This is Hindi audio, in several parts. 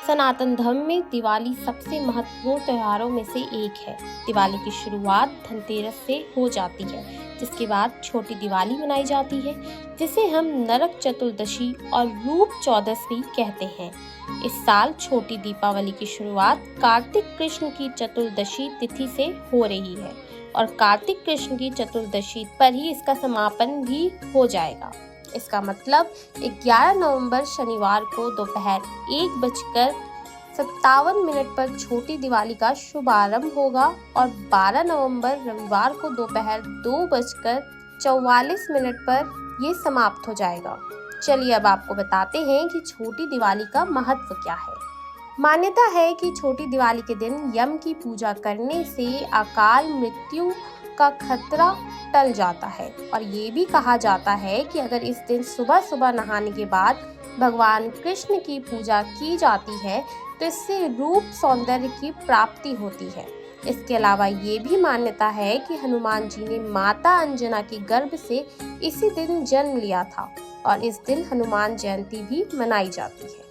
सनातन धर्म में दिवाली सबसे महत्वपूर्ण त्योहारों में से एक है। दिवाली की शुरुआत धनतेरस से हो जाती है, जिसके बाद छोटी दिवाली मनाई जाती है, जिसे हम नरक चतुर्दशी और रूप चौदसवीं कहते हैं। इस साल छोटी दीपावली की शुरुआत कार्तिक कृष्ण की चतुर्दशी तिथि से हो रही है और कार्तिक कृष्ण की चतुर्दशी पर ही इसका समापन भी हो जाएगा। इसका मतलब 11 नवंबर शनिवार को दोपहर 1:57 पर छोटी दिवाली का शुभारंभ होगा और 12 नवंबर रविवार को दोपहर 2:44 पर ये समाप्त हो जाएगा। चलिए अब आपको बताते हैं कि छोटी दिवाली का महत्व क्या है। मान्यता है कि छोटी दिवाली के दिन यम की पूजा करने से अकाल मृत्यु का खतरा टल जाता है और ये भी कहा जाता है कि अगर इस दिन सुबह सुबह नहाने के बाद भगवान कृष्ण की पूजा की जाती है तो इससे रूप सौंदर्य की प्राप्ति होती है। इसके अलावा ये भी मान्यता है कि हनुमान जी ने माता अंजना के गर्भ से इसी दिन जन्म लिया था और इस दिन हनुमान जयंती भी मनाई जाती है।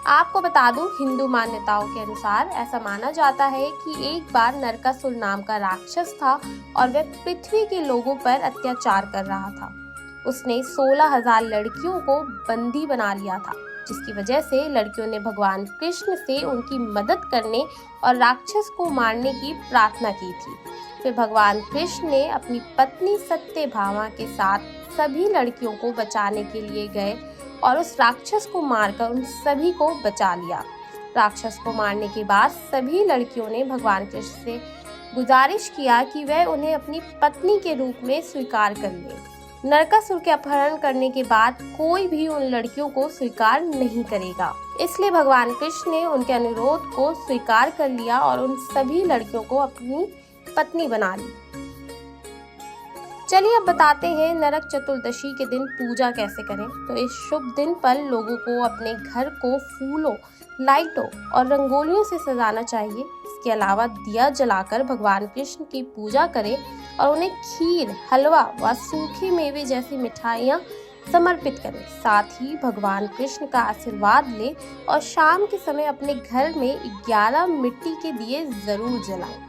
आपको बता दूं, हिंदू मान्यताओं के अनुसार ऐसा माना जाता है कि एक बार नरकासुर नाम का राक्षस था और वह पृथ्वी के लोगों पर अत्याचार कर रहा था। उसने 16,000 लड़कियों को बंदी बना लिया था, जिसकी वजह से लड़कियों ने भगवान कृष्ण से उनकी मदद करने और राक्षस को मारने की प्रार्थना की थी। फिर भगवान कृष्ण ने अपनी पत्नी सत्यभामा के साथ सभी लड़कियों को बचाने के लिए गए और उस राक्षस को मारकर उन सभी को बचा लिया। राक्षस को मारने के बाद सभी लड़कियों ने भगवान कृष्ण से गुजारिश किया कि वह उन्हें अपनी पत्नी के रूप में स्वीकार कर ले। नरकासुर के अपहरण करने के बाद कोई भी उन लड़कियों को स्वीकार नहीं करेगा, इसलिए भगवान कृष्ण ने उनके अनुरोध को स्वीकार कर लिया और उन सभी लड़कियों को अपनी पत्नी बना ली। चलिए अब बताते हैं नरक चतुर्दशी के दिन पूजा कैसे करें। तो इस शुभ दिन पर लोगों को अपने घर को फूलों, लाइटों और रंगोलियों से सजाना चाहिए। इसके अलावा दिया जलाकर भगवान कृष्ण की पूजा करें और उन्हें खीर, हलवा व सूखे मेवे जैसी मिठाइयाँ समर्पित करें। साथ ही भगवान कृष्ण का आशीर्वाद लें और शाम के समय अपने घर में 11 मिट्टी के दिए जरूर जलाएं।